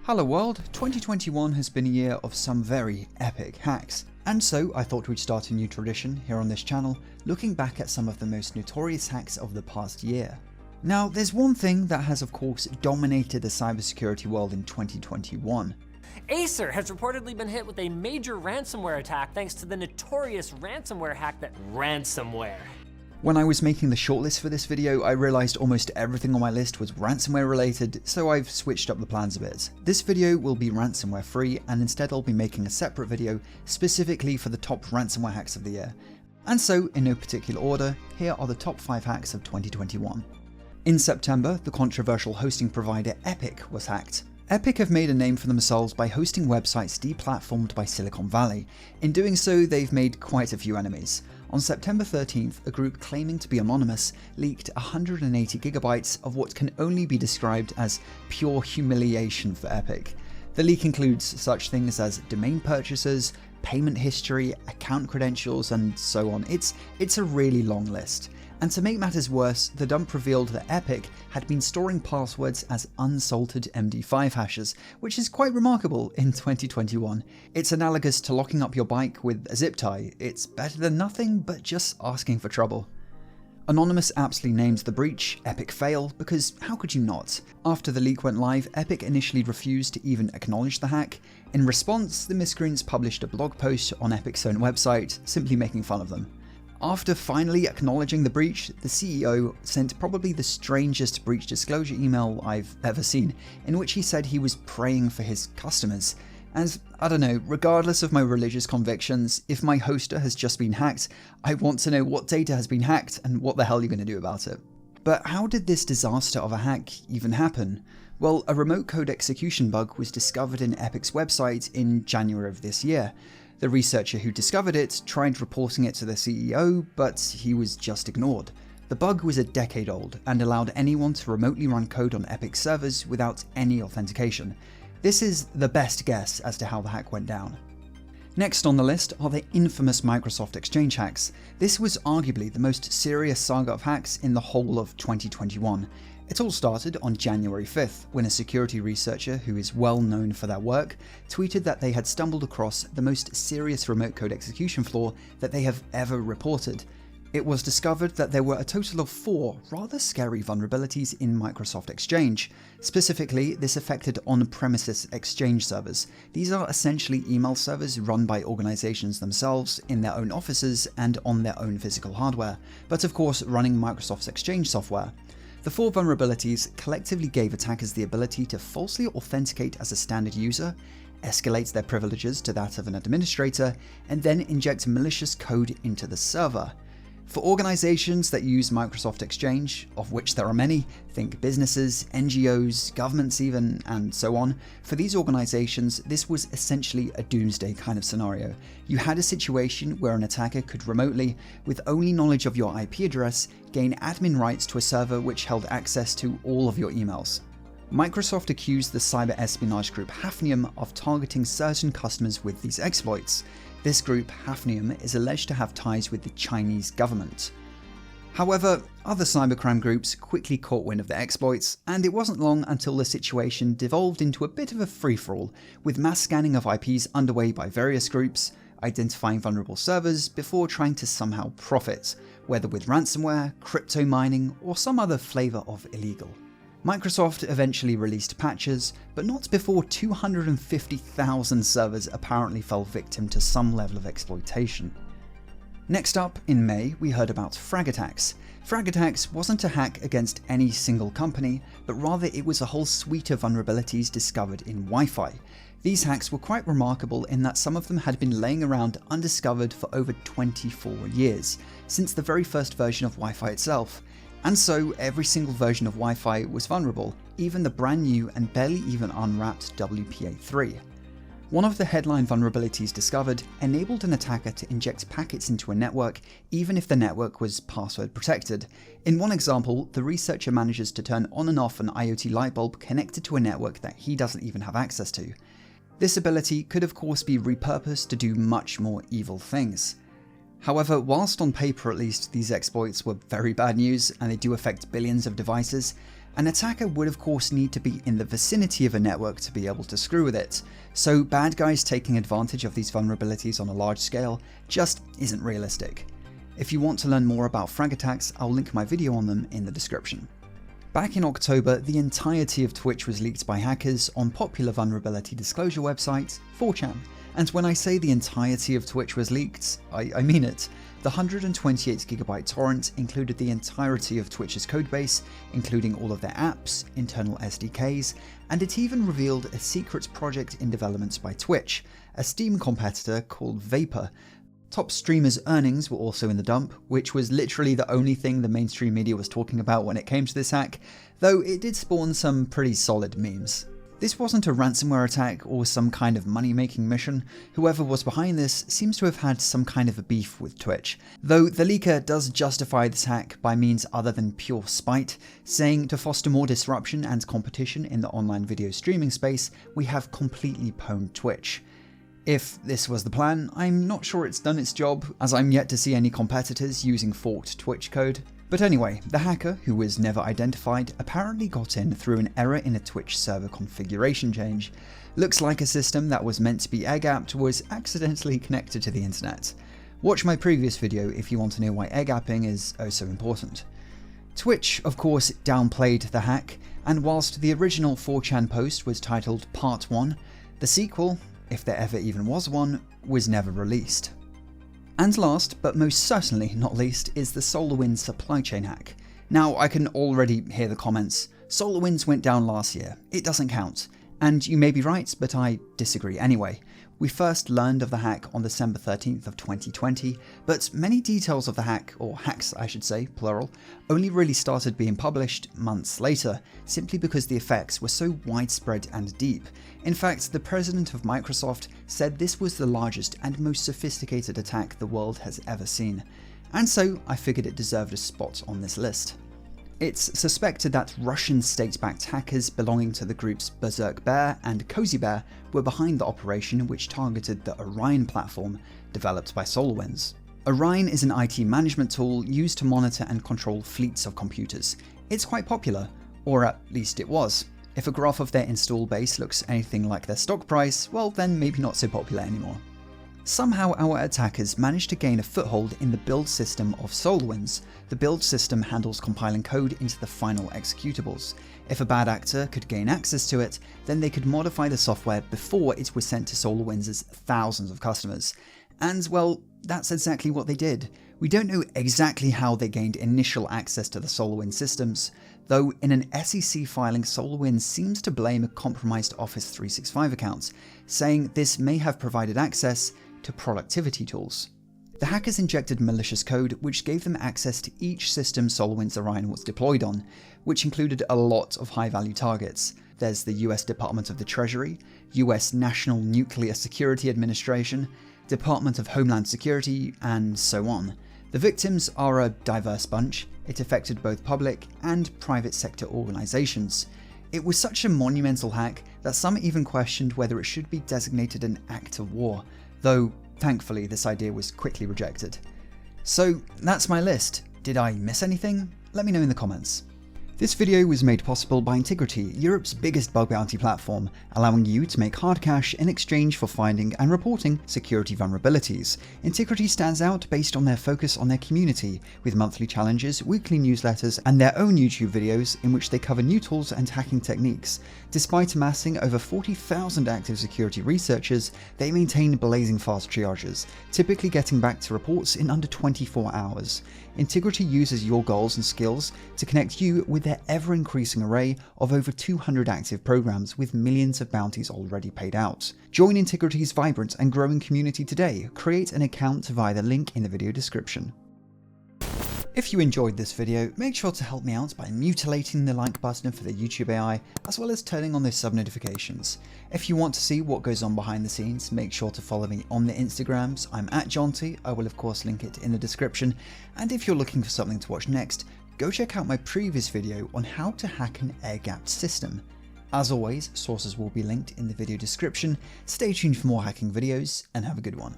Hello world, 2021 has been a year of some very epic hacks, and so I thought we'd start a new tradition here on this channel, looking back at some of the most notorious hacks of the past year. Now, there's one thing that has of course dominated the cybersecurity world in 2021. Acer has reportedly been hit with a major ransomware attack thanks to the notorious ransomware hack that ransomware. When I was making the shortlist for this video, I realized almost everything on my list was ransomware related, so I've switched up the plans a bit. This video will be ransomware free, and instead I'll be making a separate video specifically for the top ransomware hacks of the year. And so, in no particular order, here are the top 5 hacks of 2021. In September, the controversial hosting provider Epik was hacked. Epik have made a name for themselves by hosting websites deplatformed by Silicon Valley. In doing so, they've made quite a few enemies. On September 13th, a group claiming to be anonymous leaked 180 gigabytes of what can only be described as pure humiliation for Epik. The leak includes such things as domain purchases, payment history, account credentials, and so on. It's a really long list. And to make matters worse, the dump revealed that Epik had been storing passwords as unsalted MD5 hashes, which is quite remarkable in 2021. It's analogous to locking up your bike with a zip tie. It's better than nothing, but just asking for trouble. Anonymous aptly named the breach Epik Fail, because how could you not? After the leak went live, Epik initially refused to even acknowledge the hack. In response, the miscreants published a blog post on Epik's own website, simply making fun of them. After finally acknowledging the breach, the CEO sent probably the strangest breach disclosure email I've ever seen, in which he said he was praying for his customers. And I don't know, regardless of my religious convictions, if my hoster has just been hacked, I want to know what data has been hacked and what the hell you're going to do about it. But how did this disaster of a hack even happen? Well, a remote code execution bug was discovered in Epik's website in January of this year. The researcher who discovered it tried reporting it to the CEO, but he was just ignored. The bug was a decade old and allowed anyone to remotely run code on Epik servers without any authentication. This is the best guess as to how the hack went down. Next on the list are the infamous Microsoft Exchange hacks. This was arguably the most serious saga of hacks in the whole of 2021. It all started on January 5th, when a security researcher who is well known for their work tweeted that they had stumbled across the most serious remote code execution flaw that they have ever reported. It was discovered that there were a total of 4 rather scary vulnerabilities in Microsoft Exchange. Specifically, this affected on-premises Exchange servers. These are essentially email servers run by organizations themselves in their own offices and on their own physical hardware, but of course running Microsoft's Exchange software. The 4 vulnerabilities collectively gave attackers the ability to falsely authenticate as a standard user, escalate their privileges to that of an administrator, and then inject malicious code into the server. For organizations that use Microsoft Exchange, of which there are many, think businesses, NGOs, governments even, and so on, for these organizations, this was essentially a doomsday kind of scenario. You had a situation where an attacker could remotely, with only knowledge of your IP address, gain admin rights to a server which held access to all of your emails. Microsoft accused the cyber espionage group Hafnium of targeting certain customers with these exploits. This group, Hafnium, is alleged to have ties with the Chinese government. However, other cybercrime groups quickly caught wind of the exploits, and it wasn't long until the situation devolved into a bit of a free-for-all, with mass scanning of IPs underway by various groups, identifying vulnerable servers before trying to somehow profit, whether with ransomware, crypto mining, or some other flavor of illegal. Microsoft eventually released patches, but not before 250,000 servers apparently fell victim to some level of exploitation. Next up, in May, we heard about FRAG Attacks. FRAG Attacks wasn't a hack against any single company, but rather it was a whole suite of vulnerabilities discovered in Wi-Fi. These hacks were quite remarkable in that some of them had been laying around undiscovered for over 24 years, since the very first version of Wi-Fi itself. And so every single version of Wi-Fi was vulnerable, even the brand new and barely even unwrapped WPA3. One of the headline vulnerabilities discovered enabled an attacker to inject packets into a network even if the network was password protected. In one example, the researcher manages to turn on and off an IoT light bulb connected to a network that he doesn't even have access to. This ability could of course be repurposed to do much more evil things. However, whilst on paper at least these exploits were very bad news and they do affect billions of devices, An attacker would of course need to be in the vicinity of a network to be able to screw with it, so bad guys taking advantage of these vulnerabilities on a large scale just isn't realistic. If you want to learn more about FRAG attacks, I'll link my video on them in the description. Back in October, the entirety of Twitch was leaked by hackers on popular vulnerability disclosure website 4chan. And when I say the entirety of Twitch was leaked, I mean it. The 128GB torrent included the entirety of Twitch's codebase, including all of their apps, internal SDKs, and it even revealed a secret project in development by Twitch, a Steam competitor called Vapor. Top streamers' earnings were also in the dump, which was literally the only thing the mainstream media was talking about when it came to this hack, though it did spawn some pretty solid memes. This wasn't a ransomware attack or some kind of money-making mission. Whoever was behind this seems to have had some kind of a beef with Twitch, though the leaker does justify this hack by means other than pure spite, saying to foster more disruption and competition in the online video streaming space, we have completely pwned Twitch. If this was the plan, I'm not sure it's done its job, as I'm yet to see any competitors using forked Twitch code. But anyway, the hacker, who was never identified, apparently got in through an error in a Twitch server configuration change. Looks like a system that was meant to be air-gapped was accidentally connected to the internet. Watch my previous video if you want to know why air-gapping is oh so important. Twitch, of course, downplayed the hack, and whilst the original 4chan post was titled Part 1, the sequel, if there ever even was one, was never released. And last, but most certainly not least, is the SolarWinds supply chain hack. Now, I can already hear the comments, SolarWinds went down last year, it doesn't count. And you may be right, but I disagree anyway. We first learned of the hack on December 13th of 2020, but many details of the hack, or hacks I should say, plural, only really started being published months later, simply because the effects were so widespread and deep. In fact, the president of Microsoft said this was the largest and most sophisticated attack the world has ever seen. And so I figured it deserved a spot on this list. It's suspected that Russian state-backed hackers belonging to the groups Berserk Bear and Cozy Bear were behind the operation, which targeted the Orion platform developed by SolarWinds. Orion is an IT management tool used to monitor and control fleets of computers. It's quite popular, or at least it was. If a graph of their install base looks anything like their stock price, well then maybe not so popular anymore. Somehow our attackers managed to gain a foothold in the build system of SolarWinds. The build system handles compiling code into the final executables. If a bad actor could gain access to it, then they could modify the software before it was sent to SolarWinds' thousands of customers. And well, that's exactly what they did. We don't know exactly how they gained initial access to the SolarWinds systems, though in an SEC filing SolarWinds seems to blame a compromised Office 365 account, saying this may have provided access to productivity tools. The hackers injected malicious code which gave them access to each system SolarWinds Orion was deployed on, which included a lot of high-value targets. There's the US Department of the Treasury, US National Nuclear Security Administration, Department of Homeland Security, and so on. The victims are a diverse bunch. It affected both public and private sector organizations. It was such a monumental hack that some even questioned whether it should be designated an act of war, though thankfully this idea was quickly rejected. So that's my list. Did I miss anything? Let me know in the comments. This video was made possible by Intigriti, Europe's biggest bug bounty platform, allowing you to make hard cash in exchange for finding and reporting security vulnerabilities. Intigriti stands out based on their focus on their community, with monthly challenges, weekly newsletters, and their own YouTube videos in which they cover new tools and hacking techniques. Despite amassing over 40,000 active security researchers, they maintain blazing fast triages, typically getting back to reports in under 24 hours. Intigriti uses your goals and skills to connect you with their ever-increasing array of over 200 active programs with millions of bounties already paid out. Join Intigriti's vibrant and growing community today. Create an account via the link in the video description. If you enjoyed this video, make sure to help me out by mutilating the like button for the YouTube AI, as well as turning on those sub notifications. If you want to see what goes on behind the scenes, make sure to follow me on the Instagrams. I'm at Jonty, I will of course link it in the description, and if you're looking for something to watch next, go check out my previous video on how to hack an air-gapped system. As always, sources will be linked in the video description. Stay tuned for more hacking videos, and have a good one.